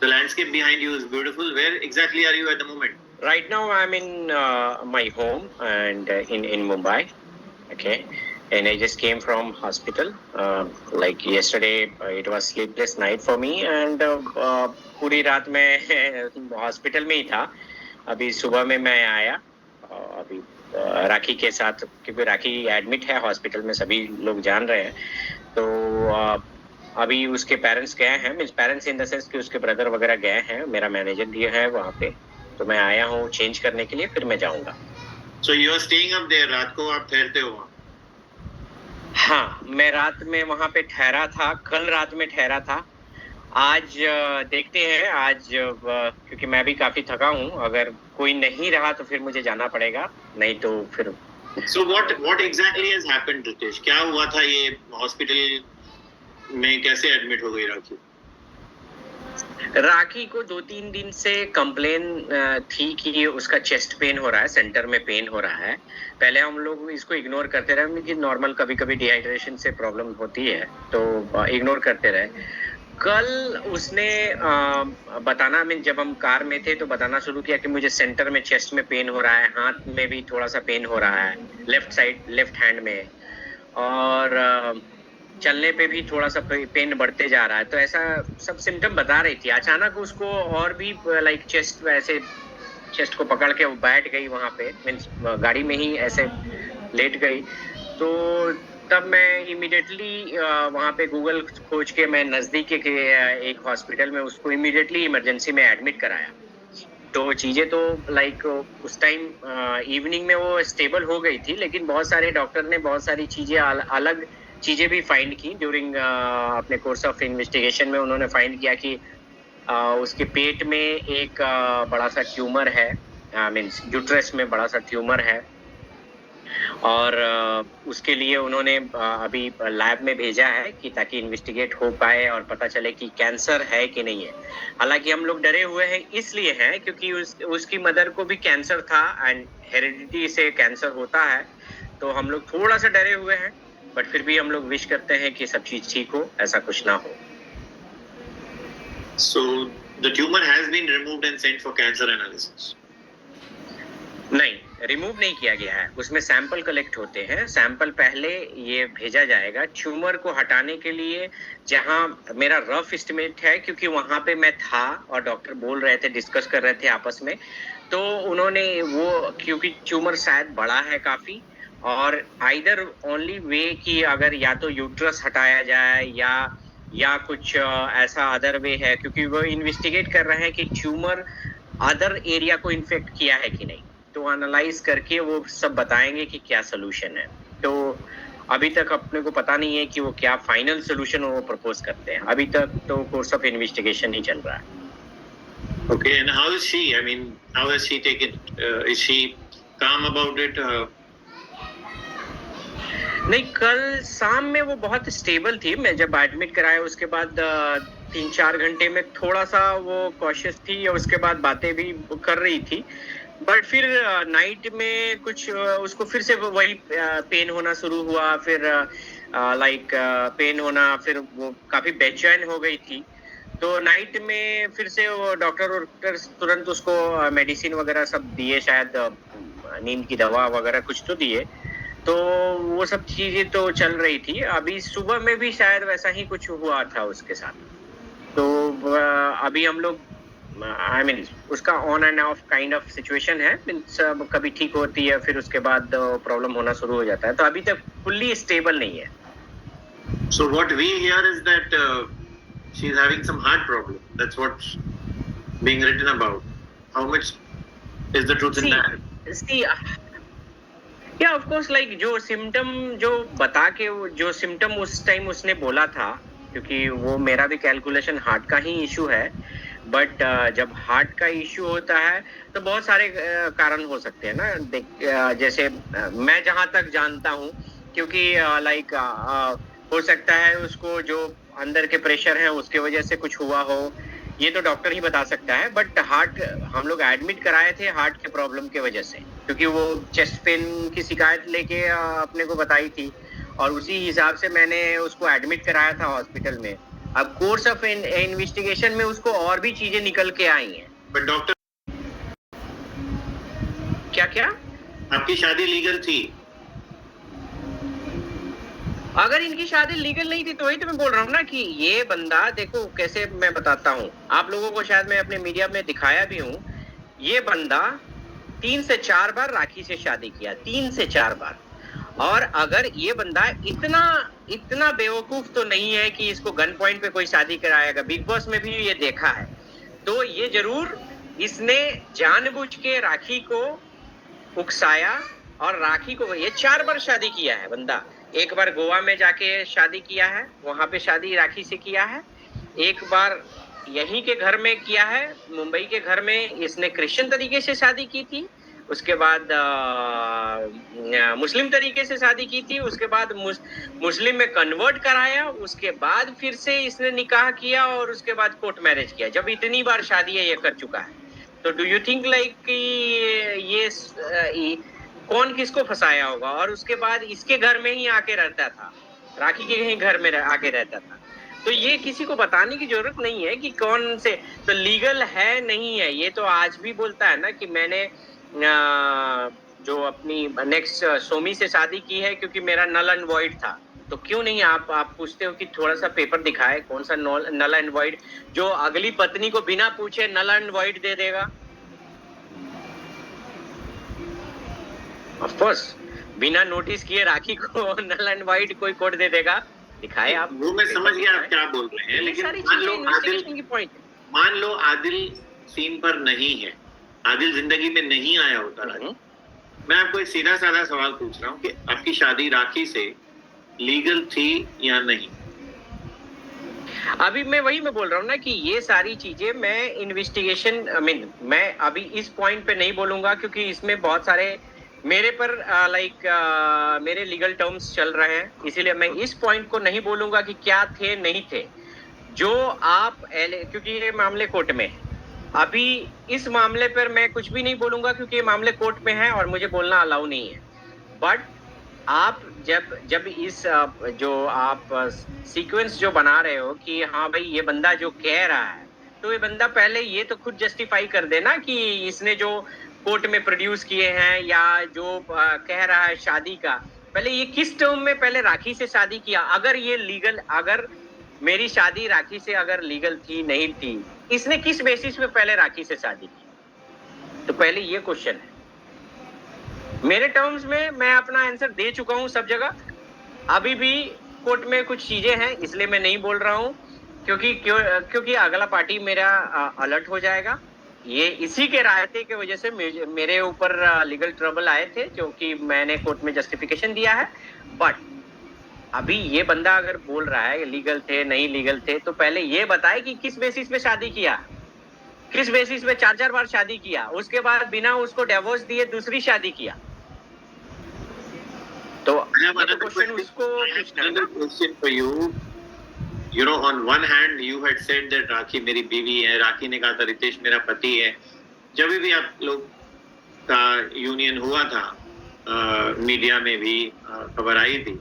The landscape behind you is beautiful. Where exactly are you at the moment? Right now, I'm in my home and in Mumbai. Okay, and I just came from hospital. Like yesterday, it was sleepless night for me, and पूरी रात मैं hospital में ही था. अभी सुबह में मैं आया. अभी राखी के साथ, क्योंकि राखी एडमिट है हॉस्पिटल में, सभी लोग जान रहे हैं. तो अभी उसके पेरेंट्स गए हैं, means parents in the sense कि उसके ब्रदर वगैरह गए हैं. मेरा मैनेजर भी है वहाँ पे, तो मैं आया हूँ चेंज करने के लिए, फिर मैं जाऊंगा. So you are staying up there. रात को आप ठहरते हो वहाँ? हाँ, मैं रात में वहाँ पे ठहरा था. कल रात में ठहरा था. आज देखते हैं. आज क्योंकि मैं भी काफी थका हूँ. अगर कोई नहीं रहा तो फिर मुझे जाना पड़ेगा, नहीं तो फिर. So what exactly has happened, Ritesh? क्या हुआ था? ये हॉस्पिटल में कैसे एडमिट हो गई राखी? राखी को 2-3 दिन से कंप्लेन थी कि उसका चेस्ट पेन हो रहा है, सेंटर में पेन हो रहा है. पहले हम लोग इसको इग्नोर करते रहे कि नॉर्मल कभी कभी डिहाइड्रेशन से प्रॉब्लम होती है, तो इग्नोर करते रहे. कल उसने बताना, मैं जब हम कार में थे तो बताना शुरू किया कि मुझे सेंटर में चेस्ट में पेन हो रहा है, हाथ में भी थोड़ा सा पेन हो रहा है, लेफ्ट साइड, लेफ्ट हैंड में, और चलने पे भी थोड़ा सा पेन बढ़ते जा रहा है. तो ऐसा सब सिम्टम बता रही थी. अचानक उसको और भी लाइक चेस्ट, ऐसे चेस्ट को पकड़ के वो बैठ गई वहां पे, मीन्स गाड़ी में ही ऐसे लेट गई. तो तब मैं इमीडिएटली वहाँ पे गूगल खोज के मैं नज़दीक के एक हॉस्पिटल में उसको इमीडिएटली इमरजेंसी में एडमिट कराया. तो चीज़ें तो लाइक उस टाइम इवनिंग में वो स्टेबल हो गई थी, लेकिन बहुत सारे डॉक्टर ने बहुत सारी चीज़ें अलग चीज़ें भी फाइंड की ड्यूरिंग अपने कोर्स ऑफ इन्वेस्टिगेशन में. उन्होंने फाइंड किया कि उसके पेट में एक बड़ा सा ट्यूमर है, मीन्स यूट्रस में बड़ा सा ट्यूमर है, और उसके लिए उन्होंने अभी लैब में भेजा है कि ताकि इन्वेस्टिगेट हो पाए और पता चले कि कैंसर है कि नहीं है. हालांकि हम लोग डरे हुए हैं इसलिए हैं क्योंकि उसकी मदर को भी कैंसर था, एंड हेरिडिटी से कैंसर होता है, तो हम लोग थोड़ा सा डरे हुए हैं. बट फिर भी हम लोग विश करते हैं कि सब चीज ठीक हो, ऐसा कुछ ना हो. So the tumor has been removed and sent for cancer analysis. नहीं, रिमूव नहीं किया गया है. उसमें सैंपल कलेक्ट होते हैं. सैंपल पहले ये भेजा जाएगा ट्यूमर को हटाने के लिए, जहां मेरा रफ एस्टिमेट है, क्योंकि वहां पे मैं था और डॉक्टर बोल रहे थे, डिस्कस कर रहे थे आपस में, तो उन्होंने वो, क्योंकि ट्यूमर शायद बड़ा है काफी, और आइदर ओनली वे कि अगर या तो यूट्रस हटाया जाए या कुछ ऐसा अदर वे है, क्योंकि वो इन्वेस्टिगेट कर रहे हैं कि ट्यूमर अदर एरिया को इन्फेक्ट किया है कि नहीं. तो एनालाइज करके वो सब बताएंगे कि क्या सोल्यूशन है. तो अभी तक अपने को पता नहीं है कि वो क्या फाइनल सोल्यूशन वो प्रपोज करते हैं. अभी तक तो कोर्स ऑफ इन्वेस्टिगेशन ही चल रहा है. Okay, and how is she? I mean, how has she taken? Is she calm about it? नहीं, कल शाम में वो बहुत स्टेबल थी. मैं जब एडमिट कराया उसके बाद 3-4 घंटे में थोड़ा सा वो कॉशियस थी, और उसके बाद बातें भी कर रही थी. बट फिर नाइट में कुछ उसको फिर से वही पेन होना शुरू हुआ, फिर लाइक पेन होना, फिर वो काफी बेचैन हो गई थी. तो नाइट में फिर से वो डॉक्टर तुरंत उसको मेडिसिन वगैरह सब दिए, शायद नींद की दवा वगैरह कुछ तो दिए. तो वो सब चीजें तो चल रही थी. अभी सुबह में भी शायद वैसा ही कुछ हुआ था उसके साथ. तो अभी हम लोग, आई मीन उसका on end of kind of situation है. मीन्स कभी ठीक होती है, फिर उसके बाद प्रॉब्लम होना शुरू हो जाता है. तो अभी तक फुल्ली स्टेबल नहीं है. So what we hear is that she's having some heart problem. That's what's being written about. How much is the truth in that? See, या ऑफ कोर्स, लाइक जो सिम्टम जो बता के, जो सिम्टम उस time उसने बोला था, क्योंकि वो मेरा भी कैलकुलेशन हार्ट का ही इशू है. बट जब हार्ट का इशू होता है तो बहुत सारे कारण हो सकते हैं ना. जैसे मैं जहां तक जानता हूं, क्योंकि लाइक हो सकता है उसको जो अंदर के प्रेशर है उसके वजह से कुछ हुआ हो, ये तो डॉक्टर ही बता सकता है. बट हार्ट हम लोग एडमिट कराए थे हार्ट के प्रॉब्लम के वजह से, क्योंकि वो चेस्ट पेन की शिकायत लेके अपने को बताई थी, और उसी हिसाब से मैंने उसको एडमिट कराया था हॉस्पिटल में. अब कोर्स ऑफ इन्वेस्टिगेशन में उसको और भी चीजें निकल के आई हैं। बट डॉक्टर, क्या क्या? आपकी शादी लीगल थी। अगर इनकी शादी लीगल नहीं थी तो वही तो मैं बोल रहा हूँ ना कि ये बंदा, देखो कैसे मैं बताता हूँ आप लोगों को, शायद मैं अपने मीडिया में दिखाया भी हूँ। ये बंदा 3 से 4 बार राखी से शादी किया, 3 से 4 बार। और अगर ये बंदा इतना बेवकूफ तो नहीं है कि इसको गन पॉइंट पे कोई शादी कराएगा, बिग बॉस में भी ये देखा है, तो ये जरूर इसने जानबूझ के राखी को उकसाया। और राखी को ये 4 बार शादी किया है बंदा। एक बार गोवा में जाके शादी किया है, वहां पे शादी राखी से किया है। एक बार यहीं के घर में किया है, मुंबई के घर में इसने क्रिश्चियन तरीके से शादी की थी। उसके बाद मुस्लिम तरीके से शादी की थी। उसके बाद मुस्लिम में कन्वर्ट कराया। उसके बाद फिर से इसने निकाह किया और उसके बाद कोर्ट मैरिज किया। जब इतनी बार शादी है ये कर चुका है, तो डू यू थिंक लाइक ये कौन किसको फंसाया होगा? और उसके बाद इसके घर में ही आके रहता था, राखी के ही घर में आके रहता था। तो ये किसी को बताने की जरूरत नहीं है कि कौन से तो लीगल है नहीं है। ये तो आज भी बोलता है ना कि मैंने जो अपनी नेक्स्ट सोमी से शादी की है क्योंकि मेरा नल एंड वॉइड था। तो क्यों नहीं आप पूछते हो कि थोड़ा सा पेपर दिखाए, कौन सा नल एंड वॉइड जो अगली पत्नी को बिना पूछे नल एंड वॉइड दे देगा? ऑफ कोर्स बिना नोटिस किए राखी को नल एंड वाइट कोई कोड दे देगा? दिखाए आप। वो मैं समझ गया आप क्या बोल रहे हैं, लेकिन मान लो आदिल सीन पर नहीं है, आदिल जिंदगी में नहीं आया होता। मैं आपको एक सीधा साधा सवाल पूछ रहा हूँ कि आपकी शादी राखी से लीगल थी या नहीं? अभी मैं बोल रहा हूँ ना कि ये सारी चीजें मैं इन्वेस्टिगेशन मैं अभी इस पॉइंट पे नहीं बोलूंगा क्योंकि इसमें बहुत सारे मेरे पर मेरे लीगल टर्म्स चल रहे हैं, इसीलिए मैं इस पॉइंट को नहीं बोलूंगा कि क्या थे नहीं थे। जो आप क्योंकि ये मामले कोर्ट में है, अभी इस मामले पर मैं कुछ भी नहीं बोलूंगा क्योंकि ये मामले कोर्ट में है और मुझे बोलना अलाउ नहीं है। बट आप जब इस जो आप सीक्वेंस जो बना रहे हो कि हाँ भाई ये बंदा जो कह रहा है, तो ये बंदा पहले ये तो खुद जस्टिफाई कर देना कि इसने जो कोर्ट में प्रोड्यूस किए हैं या जो कह रहा है शादी का, पहले ये किस टर्म में पहले राखी से शादी किया। अगर ये लीगल, अगर मेरी शादी राखी से अगर लीगल थी नहीं थी, इसने किस बेसिस पे पहले राखी से शादी की? तो पहले ये क्वेश्चन है। मेरे टर्म्स में मैं अपना आंसर दे चुका हूं सब जगह। अभी भी कोर्ट में कुछ चीजें हैं इसलिए मैं नहीं बोल रहा हूं क्योंकि अगला पार्टी मेरा अलर्ट हो जाएगा। ये इसी के रायते की वजह से मेरे ऊपर लीगल ट्रबल आए थे जो कि मैंने कोर्ट में जस्टिफिकेशन दिया है। बट अभी ये बंदा अगर बोल रहा है लीगल थे नहीं लीगल थे, तो पहले ये बताए कि किस बेसिस पे शादी किया, किस बेसिस पे 4 बार शादी किया, उसके बाद बिना उसको डिवोर्स दिए दूसरी शादी किया। तो क्वेश्चन उसको question for you. You know, on one hand, you had said that राखी मेरी बीवी है, राखी ने कहा था रितेश मेरा पति है। जब भी आप लोग का यूनियन हुआ था, मीडिया में भी खबर आई थी,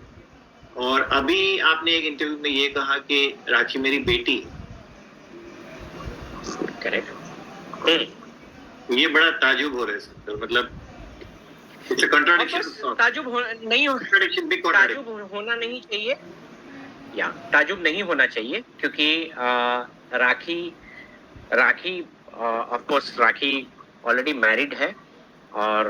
और अभी आपने एक इंटरव्यू में ये कहा कि राखी मेरी बेटी है। करेक्ट। ये बड़ा ताजुब हो रहा है सर, मतलब it's a contradiction। ताजुब होना नहीं चाहिए या ताजुब नहीं होना चाहिए क्योंकि Rakhi of course Rakhi already married है और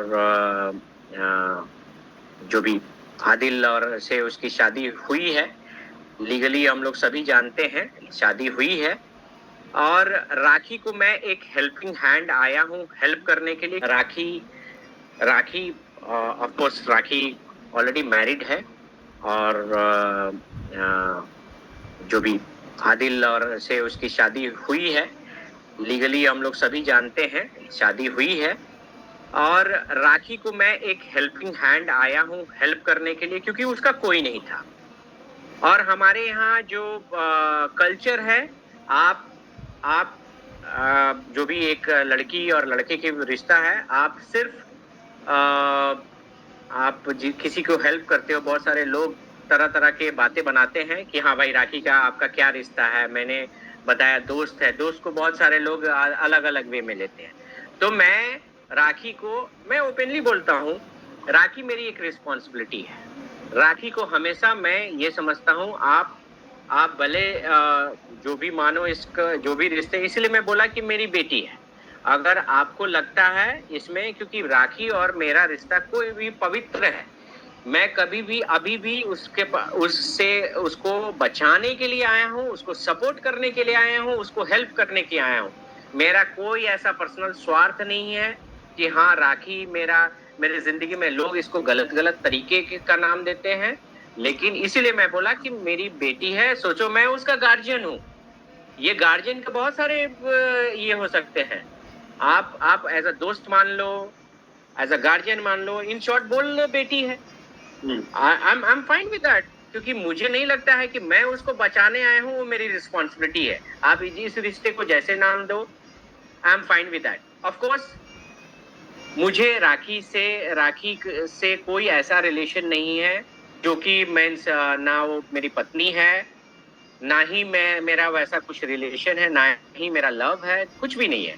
जो भी आदिल और से उसकी शादी हुई है, लीगली हम लोग सभी जानते हैं शादी हुई है। और राखी को मैं एक हेल्पिंग हैंड आया हूँ हेल्प करने के लिए। Rakhi of course Rakhi already married है और जो भी आदिल और से उसकी शादी हुई है, लीगली हम लोग सभी जानते हैं शादी हुई है। और राखी को मैं एक हेल्पिंग हैंड आया हूँ हेल्प करने के लिए क्योंकि उसका कोई नहीं था। और हमारे यहाँ जो कल्चर है, आप जो भी एक लड़की और लड़के के रिश्ता है, आप सिर्फ आप किसी को हेल्प करते हो। बहुत सारे लोग तरह तरह के बातें बनाते हैं कि हाँ भाई राखी का आपका क्या रिश्ता है, मैंने बताया दोस्त है, दोस्त को बहुत सारे लोग अलग अलग वे में लेते हैं। तो मैं राखी को, मैं ओपनली बोलता हूँ, राखी मेरी एक रिस्पॉन्सिबिलिटी है। राखी को हमेशा मैं ये समझता हूँ, आप भले जो भी मानो इसका, जो भी रिश्ते, इसलिए मैं बोला कि मेरी बेटी है। अगर आपको लगता है इसमें, क्योंकि राखी और मेरा रिश्ता कोई भी पवित्र है, मैं कभी भी अभी भी उससे उसको बचाने के लिए आया हूँ, उसको सपोर्ट करने के लिए आया हूँ, उसको हेल्प करने के लिए आया हूँ। मेरा कोई ऐसा पर्सनल स्वार्थ नहीं है कि हाँ राखी मेरे जिंदगी में लोग इसको गलत गलत तरीके का नाम देते हैं, लेकिन इसीलिए मैं बोला कि मेरी बेटी है। सोचो मैं उसका गार्जियन हूँ, ये गार्जियन के बहुत सारे ये हो सकते हैं। आप एज अ दोस्त मान लो, एज अ गार्जियन मान लो, इन शॉर्ट बोल लो बेटी है। I am fine with that, क्योंकि मुझे नहीं लगता है कि मैं उसको बचाने आया हूँ, वो मेरी रिस्पॉन्सिबिलिटी है। आप इस रिश्ते को जैसे नाम दो, I am fine with that. Of course मुझे राखी से कोई ऐसा रिलेशन नहीं है जो कि मीन्स ना वो मेरी पत्नी है, ना ही मेरा वैसा कुछ रिलेशन है, ना ही मेरा लव है, कुछ भी नहीं है।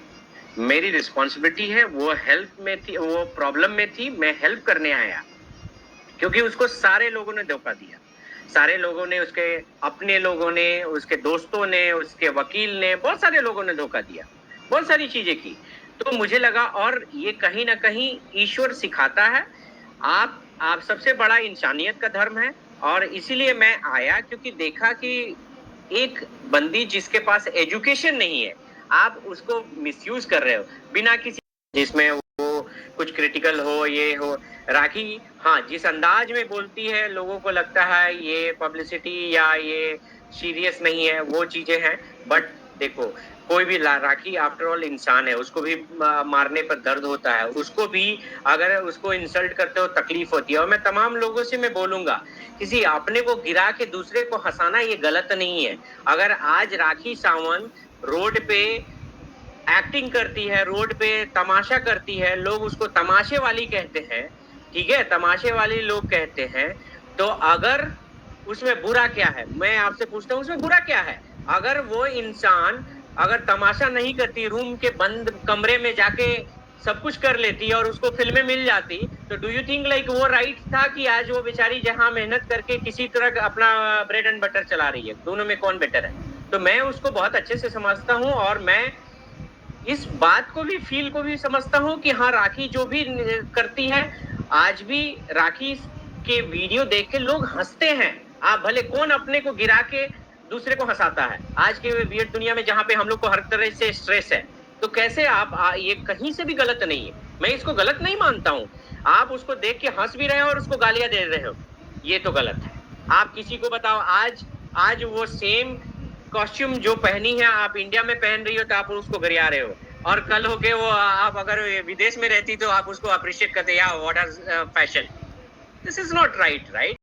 मेरी रिस्पॉन्सिबिलिटी है, वो हेल्प में थी, वो प्रॉब्लम में थी, मैं हेल्प करने आया, क्योंकि उसको सारे लोगों ने धोखा दिया। सारे लोगों ने, उसके अपने लोगों ने, उसके दोस्तों ने, उसके वकील ने, बहुत सारे लोगों ने धोखा दिया, बहुत सारी चीजें की। तो मुझे लगा, और ये कहीं ना कहीं ईश्वर सिखाता है, आप सबसे बड़ा इंसानियत का धर्म है। और इसीलिए मैं आया, क्योंकि देखा कि एक बंदी जिसके पास एजुकेशन नहीं है, आप उसको मिसयूज कर रहे हो बिना किसी, जिसमें वो कुछ क्रिटिकल हो, ये हो। राखी हाँ जिस अंदाज में बोलती है, लोगों को लगता है ये पब्लिसिटी या ये सीरियस नहीं है, वो चीजें हैं। बट देखो, कोई भी राखी आफ्टर ऑल इंसान है, उसको भी मारने पर दर्द होता है, उसको भी अगर उसको इंसल्ट करते हो तकलीफ होती है। और मैं तमाम लोगों से मैं बोलूंगा, किसी अपने को गिरा के दूसरे को हंसाना ये गलत नहीं है। अगर आज राखी सावंत रोड पे एक्टिंग करती है, रोड पे तमाशा करती है, लोग उसको तमाशे वाली कहते हैं, ठीक है, तमाशे वाली लोग कहते हैं, तो अगर उसमें बुरा क्या है, मैं आपसे पूछता हूँ उसमें बुरा क्या है? अगर वो इंसान अगर तमाशा नहीं करती, रूम के बंद कमरे में जाके सब कुछ कर लेती और उसको फिल्में मिल जाती, तो डू यू थिंक लाइक वो राइट था कि आज वो बेचारी जहां मेहनत करके किसी तरह अपना ब्रेड एंड बटर चला रही है? दोनों में कौन बेटर है? तो मैं उसको बहुत अच्छे से समझता हूँ, और मैं इस बात को भी, फील को भी समझता हूँ कि हाँ राखी जो भी करती है, आज भी राखी के वीडियो देख के लोग हंसते हैं। आप भले कौन अपने को गिरा के दूसरे को हंसाता है आज के वियर्ड दुनिया में, जहाँ पे हम लोग को हर तरह से स्ट्रेस है। तो कैसे ये कहीं से भी गलत नहीं है, मैं इसको गलत नहीं मानता हूँ। आप उसको देख के हंस भी रहे हो और उसको गालियां दे रहे हो, ये तो गलत है। आप किसी को बताओ, आज वो सेम कॉस्ट्यूम जो पहनी है आप इंडिया में पहन रही हो, तो आप उसको गरिया रहे हो, और कल होके वो आप अगर विदेश में रहती तो आप उसको अप्रिशिएट करते, या what are fashion. This is not right, right?